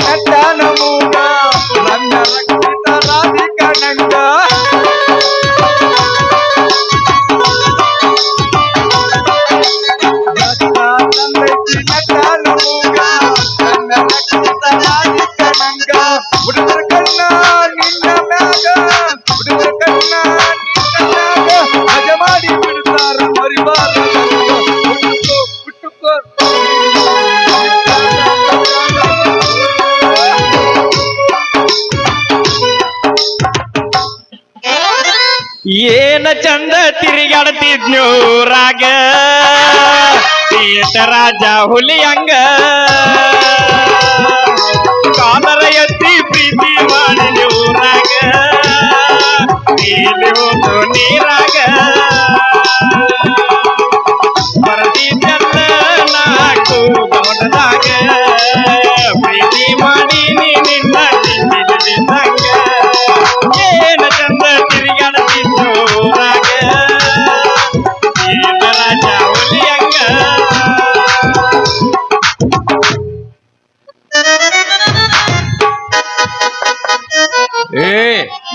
ನಟ್ಟಾನ ಮೂಗ ನನ್ನ ರಕ್ಷಿತ ರಾಧಿಕ ನಂಗ ನಟ್ಟಾನ ಮೂಗ ನನ್ನ ರಕ್ಷಿತ ರಾಧಿಕ ನಂಗ ಹುಡುಗರ ಕಣ್ಣ ನಿನ್ನ ಮ್ಯಾಗ ಹುಡುಗರ ಕಣ್ಣ ನಿನ್ನ ಮ್ಯಾಗ ಮಜ ಮಾಡಿ ಬಿಡ್ತಾರ ಮರಿಬಾರ ಹುಟ್ಟುಕೋ ಏನ ಚಂದ ತಿರುಗಾಡ್ತಿದ್ನೂರಾಗ ರಾಜ ಹುಲಿಯಂಗ ಕಾಲರ ಎತ್ತಿ ಪ್ರೀತಿ ಮಾಡಿದೂರಾಗ ನೀರಾಗ ಬರದಿದ್ದಲ್ಲ ನಾಕು ಗಮನದಾಗ ಪ್ರೀತಿ ಮಾಡಿ ನಿನ್ನ ಚಿಂತಿದ್ದಂಗ ಏನ ಚಂದ ತಿರುಗಾಡ್ತಿದ್ನೂರಾಗ ರಾಜ ಹುಲಿಯಂಗ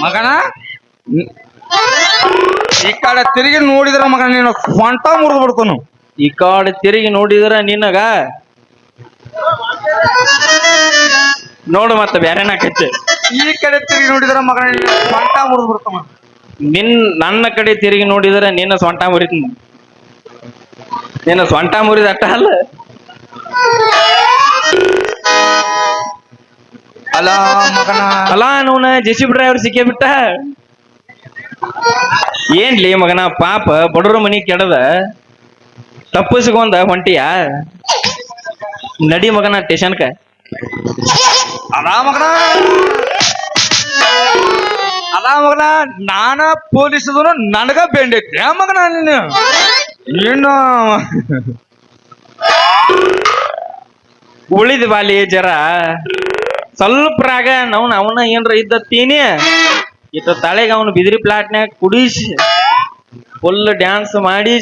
ಮಗನ ಈ ಕಡೆ ತಿರುಗಿ ನೋಡಿದ್ರ ಮಗ ನೀನು ಸ್ವಂಟ ಮುರಿದು ಬಿಡ್ತಾನು ಈ ಕಡೆ ತಿರುಗಿ ನೋಡಿದ್ರ ನಿನಗ ನೋಡು ಮತ್ತೆ ಬ್ಯಾರೆನ ಕಚ್ಚೆ ಈ ಕಡೆ ತಿರುಗಿ ನೋಡಿದ್ರ ಮಗ ಸ್ವಂಟ ಮುರಿದು ಬಿಡ್ತಾನ ನನ್ನ ಕಡೆ ತಿರುಗಿ ನೋಡಿದ್ರ ನಿನ್ನ ಸೊಂಟ ಮುರಿತ ನಿನ್ನ ಸೊಂಟ ಮುರಿದ ಅಟ್ಟ ಅಲ್ಲ ಅಲ್ಲ ಮಗನ ಅಲ್ಲ ನೋನ ಜೆಸಿಬಿ ಡ್ರೈವರ್ ಸಿಕ್ಕೇ ಬಿಟ್ಟ ಏನ್ಲಿ ಮಗನ ಪಾಪ ಬಡವ್ರ ಮನಿ ಕೆಡದ ತಪ್ಪಿಸ್ಕೊಂಡ ಹೊಂಟಿಯ ನಡಿ ಮಗನ ಸ್ಟೇಷನ್ಕ ಅಲ್ಲ ಮಗನ ನಾನ ಪೊಲೀಸರು ನನಗ ಬೇಂಡೈತಿ ಮಗನ ನೀನು ಉಳಿದ ಬಾಲಿ ಜರ ಸ್ವಲ್ಪ ರಾಗ ಅವನ ಏನ್ರ ಇದ್ದತ್ತೀನಿ ಇತ್ತ ತಳೆಗ ಅವನು ಬಿದಿರಿ ಪ್ಲಾಟ್ನ್ಯಾಗ ಕುಡಿಸಿ ಫುಲ್ ಡ್ಯಾನ್ಸ್ ಮಾಡಿ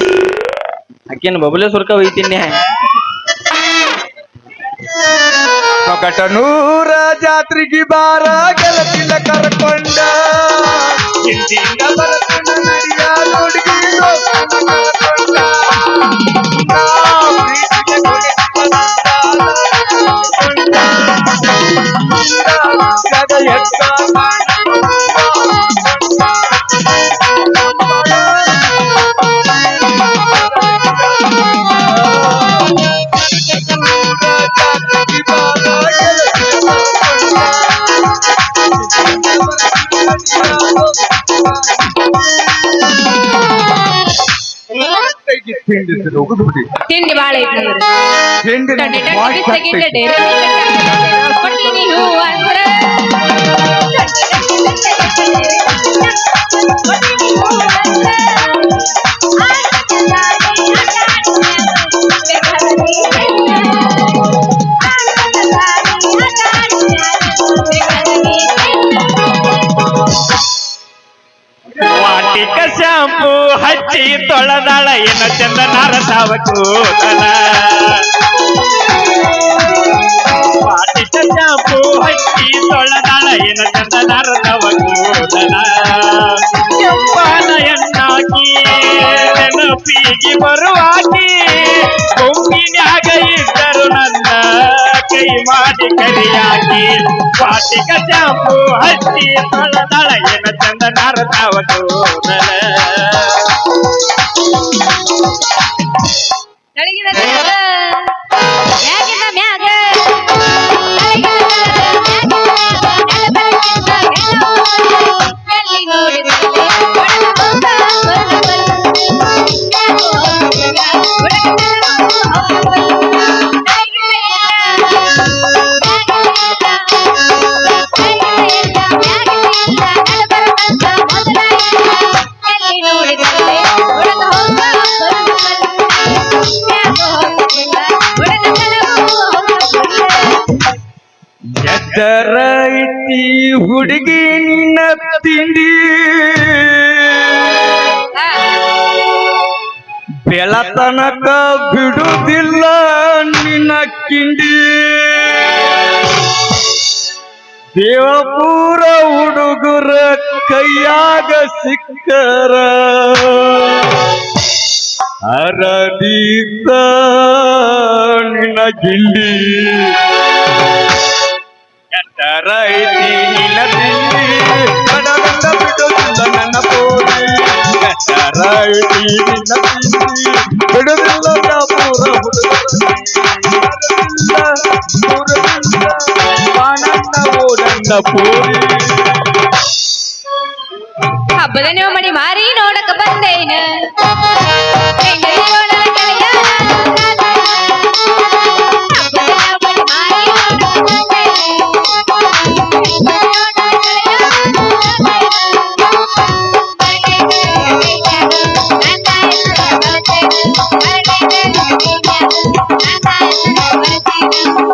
ಆಕಿನ ಬಬಲೆ ಸುರ್ಕ ಒಯ್ತೀನಿ ಕಟನೂರ ಜಾತ್ರೆಗೆ ಬಾರ ಗೆಳತಿನ ಕರ್ಕೊಂಡ ನಡಿಯ ತಿಂಡಿ ಬಾಳ ವಾಟಿಕ ಶಾಂಪು ಹಚ್ಚಿ ತೊಳೆದಾಳ ಏನ ಚಂದ ನಾರಸಾವ ಕೂದಲ ವಾಟಿಕ ಶಾಂಪು ಹಚ್ಚಿ ತೊಳೆದಾಳ ಏನ ಚಂದ ನಾರಸಾವ ಕೂದಲ ಕೆಂಪಾನ ಎಣ್ಣಾಕಿ ನೆನಪಿಗೆ ಬರುವಾಕಿ ಗುಂಪಿನ್ಯಾಗ ಇದ್ದರು ನನ್ನ ಕೈ ಮಾಡಿ ಕರಿಯಾಕಿ ವಾಟಿಕ ಶಾಂಪು ಹಚ್ಚಿ ತೊಳೆದಾಳ ಏನ ಚಂದ ನಾರಸಾವ ಕೂದಲ ಎದ್ದರ ಇಟ್ಟಿ ಹುಡುಗಿ ನಿನ್ನ ತಿಂಡಿ ಬೆಳತನಕ ಬಿಡುವುದಿಲ್ಲ ನಿನ್ನ ಕಿಂಡಿ ದೇವಪುರ ಹುಡುಗರ ಕೈಯಾಗ ಸಿಕ್ಕರ ಅರದೀತ ನಿನ್ನ ಗಿಂಡಿ ಎತ್ತರ ಐತಿ ನಿನ್ನ ತಿಂಡಿ ಕಡಗಂಡ ಬಿಡುವುದಿಲ್ಲ ನನ್ನ ಪೋರಿ ಎತ್ತರ ಐತಿ ನಿನ್ನ ತಿಂಡಿ ಬಿಡುವುದಿಲ್ಲ ವ್ಯಾಪುರ ಹುಡುಗರ ಬಾಣಣ್ಣ ಓಡಣ್ಣ ಪೋರಿ ಹಬ್ಬದ ನೀವು ಮಡಿ ಮಾರಿ ನೋಡಕ ಬಂದೇನ ಹೆಂಗರಿ ನೋಡಲ ಗೆಳೆಯ. ಹಬ್ಬದ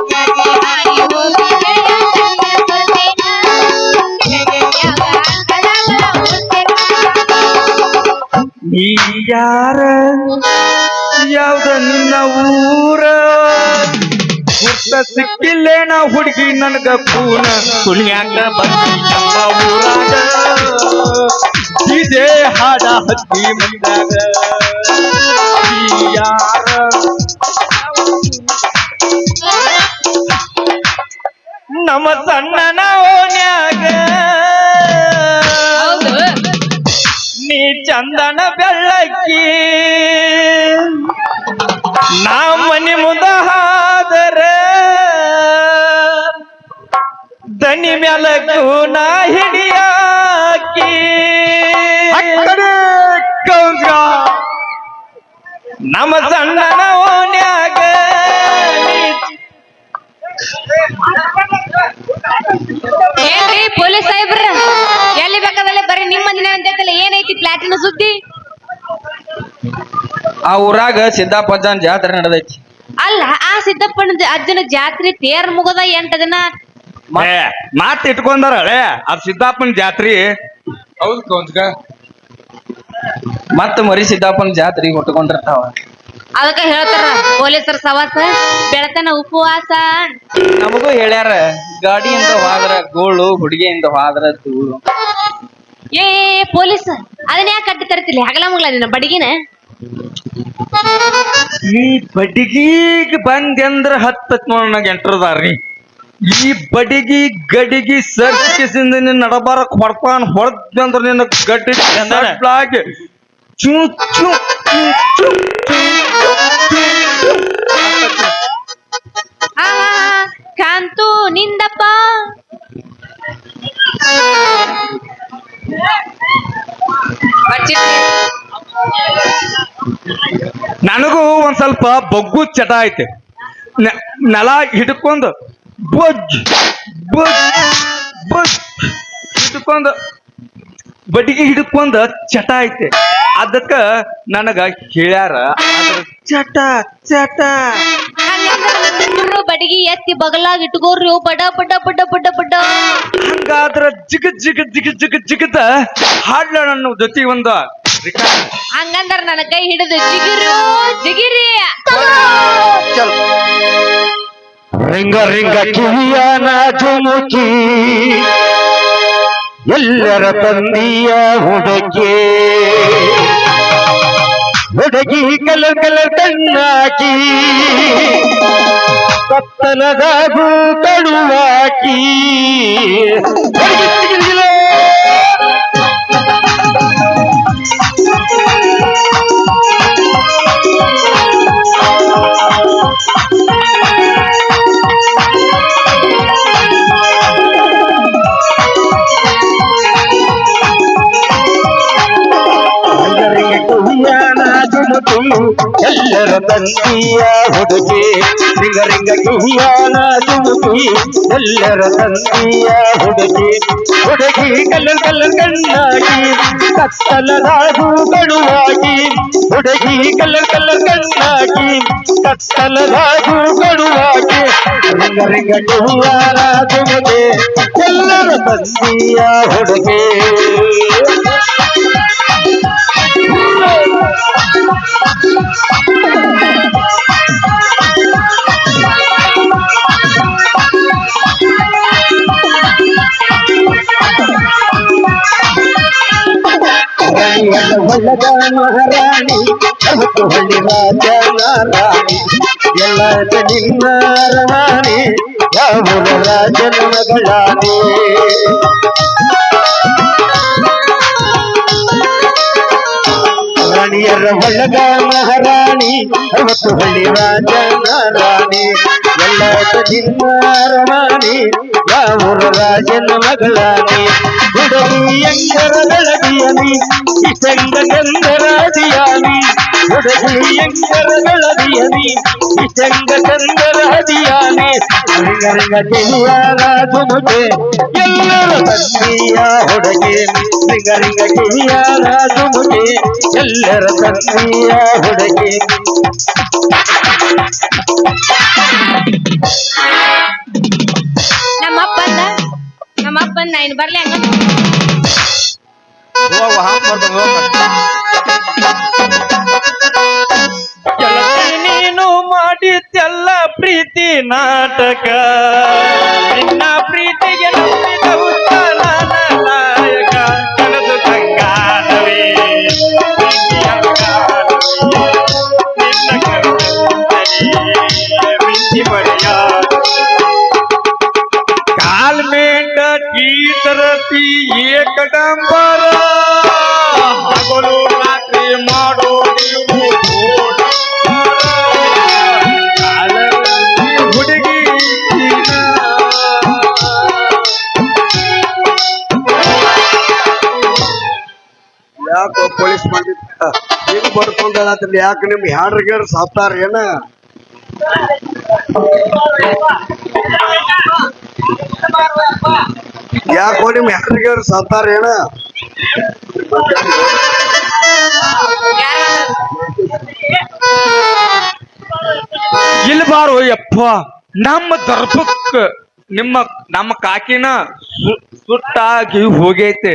ನೀವು ಮಡಿ ಮಾರಿ ನೋಡಕ ಬಂದೇನ. ನೀ ಯಾರ ಯಾವ್ದ ನಿನ್ನ ಊರ ಗುರ್ತ ಸಿಕ್ಕಿಲ್ಲೇನ ಹುಡುಗಿ ನನಗ ಕೂನ ಸುಳ್ಯಾಕ ಬಂದಿ ನಮ್ಮ ಊರಾಗ ಇದೇ ಹಾಡ ಹತ್ತಿ ಮಂದಾಗ ನೀ ಯಾರ ನಮ್ಮ ಸಣ್ಣನ ಓನ್ಯಾಗ ಹೌದು ನೀ ಚಂದನ ಬೆಳ್ಳಕ್ಕಿ ನಾ ಮನಿ ಮುಂದ ಹಾದರ ದನಿ ಮ್ಯಾಲಕ್ಕೂ ನಾ ಹಿಡಿಯಾಕಿ ನಮ್ಮ ಸಣ್ಣನ ಓನ್ಯಾಗ ಏನ್ರಿ ಪೊಲೀಸ್ ಸಾಹೇಬ್ರ ಎಲ್ಲಿ ಬೇಕಾದಲ್ಲಿ ಬರೀ ನಿಮ್ಮ ಮಂದಿನ ಅಂತೈತಲ್ಲ ಏನೈತಿ ಪ್ಲಾಟಿನ ಸುದ್ದಿ. ಆ ಊರಾಗ ಸಿದ್ದಾಪಜ್ಜನ ಜಾತ್ರೆ ನಡೆದೈತಿ. ಅಲ್ಲ ಆ ಸಿದ್ದಪ್ಪನ ಅಜ್ಜನ ಜಾತ್ರೆ ತೇರ್ ಮುಗದ 8 ದಿನ ಮಾತ್ ಇಟ್ಕೊಂಡಾರ ಹಳೆ ಅದ್ ಸಿದ್ದಾಪನ ಜಾತ್ರಿ ಹೌದು ಕೊಂಚ ಮತ್ತ ಮರಿ ಸಿದ್ದಾಪನ ಜಾತ್ರೆ ಹೊಟ್ಕೊಂಡಿರ್ತಾವ. ಅದಕ್ಕ ಹೇಳ್ತಾರ ಪೊಲೀಸರ ಸವಾಸ ಬೆಳತನ ಉಪವಾಸ. ನಮಗೂ ಹೇಳ್ಯಾರ ಗಾಡಿಯಿಂದ ಹೋದ್ರ ಗೋಳು ಹುಡುಗಿಯಿಂದ ಹೋದ್ರ ಧೂಳು. ಏ ಪೊಲೀಸ್ ಅದನ್ನ ಯಾಕೆ ಕಟ್ಟಿ ತರ್ತಿಲ್ಲ ಹಗಲ ಮುಗ್ಲ ನಿನ್ನ ಬಡಿಗಿನ. ಈ ಬಡಿಗೀಗ್ ಬಂದ್ಯಂದ್ರ ಹತ್ತತ್ ನೋಡ ಎಂಟ್ರದಾರ್ರಿ ಈ ಬಡಿಗಿ ಗಡಿಗಿ ಸರ್ಕಿಸಿಂದ ನಿನ್ನ ನಡಬಾರಕ್ ಹೊಡ್ಕೊಂಡ್ ಹೊಡೆದಂದ್ರ ನಿನ್ನ ಗಡ್ಡಿ ಬ್ಲಾಗ್ ಚೂ ಚೂ ಚೂ ಆ ಕಾಂತು ನಿಂದಪ್ಪ ನನಗೂ ಒಂದ್ ಸ್ವಲ್ಪ ಬಗ್ಗು ಚಟ ಐತೆ ನೆಲ ಹಿಡ್ಕೊಂಡು ಬೊಜ್ ಬೊಜ್ ಬೊಜ್ ಹಿಡ್ಕೊಂಡ್ ಬಡಿಗೆ ಹಿಡ್ಕೊಂಡ್ ಚಟ ಐತೆ ಅದಕ್ಕ ನನಗ ಹೇಳ್ಯಾರ ಅದ್ರ ಚಟ ಚಟ ಬಡಿಗಿ ಎತ್ತಿ ಬಗಲಾಗ ಇಟ್ಕೋರ್ರಿ ಬಡ ಬಡ ಬಡ ಬಡ ಬಡ ಹಂಗಾದ್ರ ಜಿಗ ಜಿಗ ಜಿಗ ಜಿಗ ಜಿಗದ ಹಾಡ್ಲ ನನ್ನ ಜೊತೆ ಒಂದು ಹಂಗಂದ್ರ ನನ್ನ ಕೈ ಹಿಡಿದು ಜಿಗಿರು ಜಿಗಿರಿ. ರಿಂಗ ರಿಂಗ ಕಿವಿಯಾನ ಜುಮುಕಿ ಎಲ್ಲರ ತಂದಿಯ ಹುಡುಗಿ ಹುಡುಗಿ ಕಲರ್ ಕಲರ್ ಕಣ್ಣಾಕಿ ಕತ್ತಲದಾಗೂ ಕಡುವಾಕಿ ಎಲ್ಲರ ತಂದಿಯ ಹುಡುಗಿ ರಿಂಗ ರಿಂಗ ಕಿವಿಯಾನ ಜುಮುಕಿ ಎಲ್ಲರ ತಂದಿಯ ಹುಡುಗಿ ಹುಡುಗಿ ಕಲ್ಲರ್ ಕಲ್ಲರ್ ಕಣ್ಣಾಗಿ ಕತ್ತಲದಾಗೂ ಕಡುವಾಗಿ ಹುಡುಗಿ ಕಲ್ಲರ್ ಕಲ್ಲರ್ ಕಣ್ಣಾಗಿ ಕತ್ತಲದಾಗೂ ಕಡುವಾಗಿ ರಿಂಗ ರಿಂಗ ಕಿವಿಯಾನ ಜುಮುಕಿ ಎಲ್ಲರ ತಂದಿಯ ಹುಡುಗಿ ಒಳ್ಳದ ಮಹಾರಾಣಿ ಅವತ್ತು ಹಳ್ಳಿ ರಾಜನ ರಾಣಿ ಎಲ್ಲದ ನಿನ್ನ ರಾಣಿ ಯಾವ ರಾಜನ ಮಗಳಾಣಿ ರಾಣಿಯರ ಒಳ್ಳದ ಮಹಾರಾಣಿ ಅವತ್ತು ಹಳ್ಳಿ ರಾಜನ ರಾಣಿ ಎಲ್ಲದ ನಿನ್ನ ರಾಣಿ ಯಾವ ರಾಜನ ಮಗಳಾಣಿ ಹುಡುಗಿ ಎಂಗರ ಬೆಳಗಿಯನಿ ಇಸಂಗ ಚಂದರಾಜಿಯಾನಿ ಹುಡುಗಿ ಎಂಗರ ಬೆಳಗಿಯನಿ ಇಸಂಗ ಚಂದರಾಜಿಯಾನಿ ರಿಂಗ ಕಿವಿಯಾಗ ತುಮುಕೆ ಎಲ್ಲರ ತಂದೆಯ ಹುಡುಗಿ ರಿಂಗ ಕಿವಿಯಾಗ ತುಮುಕೆ ಎಲ್ಲರ ತಂದೆಯ ಹುಡುಗಿ ನಮ್ಮಪ್ಪ ನಾ ಇನ್ ಬರ್ಲಿ ಹಂಗ ನೀನು ಮಾಡಿದ್ದೆಲ್ಲ ಪ್ರೀತಿ ನಾಟಕ ನಿನ್ನ ಪ್ರೀತಿಗೆ ನಂಬಿದ ಉತ್ತರ ನಾಯಕ ಕನಸು ಸಂಗಾನವೇ ಕಾಲ್ಮೇಂಡ ಕೀತರತಿ ಏಕಡಂಬರ ಹಗಲು ರಾತ್ರಿ ಮಾಡೋ ನೀವು ಹುಡುಗಿ ಯಾಕೋ ಪೊಲೀಸ್ ಮಾಡಿದ್ದ ಈಗ ಬಡ್ಕೊಂಡ್ ಯಾಕೆ ನಿಮ್ ಹ್ಯಾಂಡ್ರಿಗೇರ್ ಸಾಪ್ತಾರ ಏನ ಯಾಕೋ ನಿಮ್ ಹ್ಯಾಂಡ್ರಿಗೇರ್ ಸಾಪ್ತಾರ ಏನ ಇಲ್ಲಿ ಬಾರೋ ಯಪ್ಪ ನಮ್ಮ ದರ್ಭಕ್ ನಮ್ಮ ಕಾಕಿನ ಸುಟ್ಟಾಗಿ ಹೋಗೈತೆ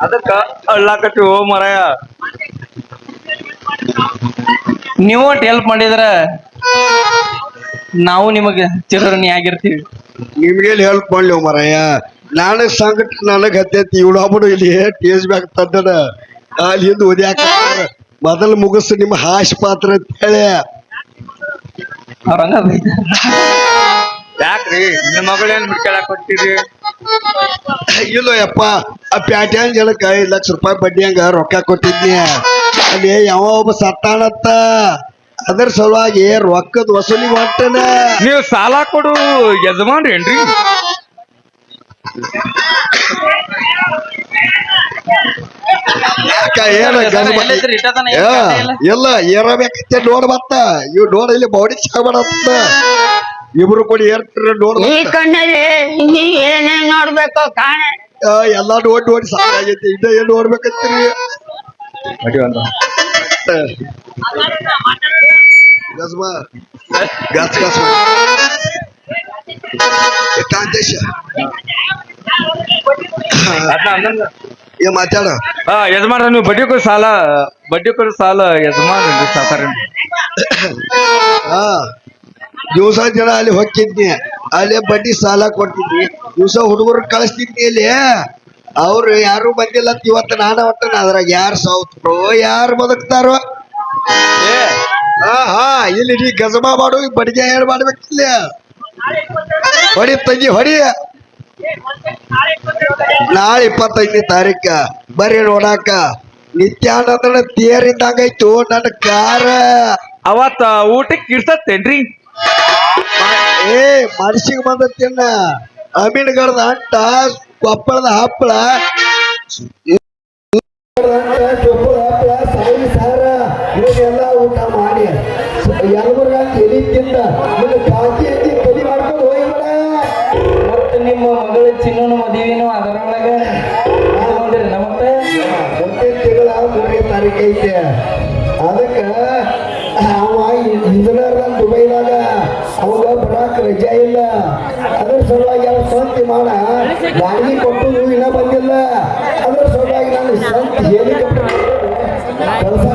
ಅದಕ್ಕ ಅಳ್ಳಾಕತಿ ಹೋ ಮರಾಯ ನೀವು ಹೆಲ್ಪ್ ಮಾಡಿದ್ರ ನಾವು ನಿಮಗೆ ಚಿರಋಣಿ ಆಗಿರ್ತೀವಿ ನಿಮ್ಗೆ ಹೆಲ್ಪ್ ಮಾಡ್ಲಿ ಮರಯ್ಯ ನಾಳೆ ಸಂಕಟ ನನಗ್ ಹತ್ತೈತಿ ಇವಳು ಹಬ್ಬಡು ಇಲ್ಲಿ ಟೇಸ್ ಬ್ಯಾಗ್ ತಂದನ ಅಲ್ಲಿ ಹಿಂದ್ ಓದ್ಯಾಕ ಮೊದಲು ಮುಗಿಸ್ ನಿಮ್ಮ ಹಾಶ್ ಪಾತ್ರ ಅಂತ ಹೇಳಿ ಯಾಕ್ರಿ ನಿಮ್ಮ ಮಗಳೇನ್ ಬಿಡ್ಕೊಳಕ್ ಕೊಟ್ಟಿರಿ ಇಲ್ಲೋ ಯಪ್ಪ ಆ ಪ್ಯಾಟ್ಯಾನ್ ಜನಕ್ಕ 5 ಲಕ್ಷ ರೂಪಾಯಿ ಬಡ್ಡಿ ಹಂಗ ರೊಕ್ಕ ಕೊಟ್ಟಿದ್ನಿ ಅಲ್ಲಿ ಯಾವ ಒಬ್ಬ ಸತ್ತಾನತ್ತ ಅದ್ರ ಸಲುವಾಗಿ ರೊಕ್ಕದ ವಸೂಲಿ ಮಾಡ್ತಾನ ನೀವು ಸಾಲ ಕೊಡು ಯಜಮಾನ್ರೇನ್ರಿ ಯಾಕ ಏನ ಎಲ್ಲ ಏರಬೇಕಂತ ನೋಡ್ ಮತ್ತ ಇವ್ ನೋಡ ಇಲ್ಲಿ ಬೌಡಿ ಮಾಡತ್ತ ಇಬ್ರು ಕೂಡ ಏರ್ತಿರ ನೋಡ್ ಈ ಕಣ್ಣಲ್ಲಿ ನೀ ಏನೇನ್ ನೋಡ್ಬೇಕು ಕಾಣ ಎಲ್ಲಾ ನೋಡಿ ಸಾಕಾಗೈತಿ ಇದ ಏನ್ ನೋಡ್ಬೇಕಂತೀರಿ ಗಸ್ಮಾ ಗಸ್ ಗಸ್ ಕಾಂತೇಶ ಏ ಮಾತಾಡ ಯಜಮಾನ ನೀವು ಬಡ್ಡಿ ಕೊಡ ಸಾಲ ಯಜಮಾನ ಹಾ ದಿವಸ ಜನ ಅಲ್ಲಿ ಹೊಕ್ಕಿದ್ನಿ ಅಲ್ಲಿ ಬಡ್ಡಿ ಸಾಲ ಕೊಟ್ಟಿದ್ವಿ ದಿವಸ ಹುಡುಗರು ಕಳಿಸ್ತಿದ್ನಿ ಇಲ್ಲಿ ಅವ್ರು ಯಾರು ಬಂದಿಲ್ಲ ಅಂತ ಇವತ್ತು ನಾನ ಒಟ್ಟನ ಅದ್ರಾಗ ಯಾರು ಸಾವ್ತಾರೋ ಯಾರು ಬದುಕ್ತಾರೋ ಹಾ ಇಲ್ಲಿ ನೀ ಗಜಮಾ ಮಾಡು ಬಡಿಗೆ ಏನ್ ಮಾಡ್ಬೇಕಿಲ್ಲ ಹೊಡಿ ತಂಗಿ ಹೊಡಿ ನಾಳೆ 25ನೇ ತಾರೀಕ ಬರ್ರಿ ನೋಡಾಕ ನಿತ್ಯಾನಂದನ ತೇರಿಂದಾಗೈತು ನನ್ನ ಕಾರ ಅವತ್ತ ಊಟಕ್ಕೆ ಇರ್ತೇನ್ರಿ ಏ ಮನಸ್ಸಿಗೆ ಬಂದತ್ತೇನ ಅಮೀನ್ಗಡದ ಅಂಟ ಕೊಪ್ಪಳದ ಹಪ್ಪಳ ಇವನ್ನೆಲ್ಲ ಊಟ ಮಾಡಿ ಯಲಬುರ್ಗ ಎಲಿ ತಿಂದ ನಿನ್ನ ಕಾಕಿ ಎತ್ತಿ ಕಲಿ ಮಾಡ್ಕೊಂಡು ಹೋಗಿಲ್ಲ ಮತ್ತೆ ನಿಮ್ಮ ಮಗಳ ಚಿನ್ನನ ಮದುವೆನೂ ಅದರೊಳಗೆ ನಮ್ಮತ್ತೆ ಮುಂದಿನ ತಿಂಗಳ 3ನೇ ತಾರೀಕು ಐತೆ ಅದಕ್ಕ ಅವ ಇಂಜಿನಿಯರ್ ದುಬೈದಾಗ ಅವಾಗ ಬರಾಕ್ ರಜಾ ಇಲ್ಲ ಅದ್ರ ಸಲುವಾಗಿ ಅವ್ರ ಸಂತಿ ಮಾಡ ಬಾಡಿಗೆ ಕೊಟ್ಟು ಇನ್ನ ಬಂದಿಲ್ಲ ಅದ್ರ ಸಲುವಾಗಿ ನಾನು ಸಂತಿ ಹೇಳಿ ಕೆಲಸ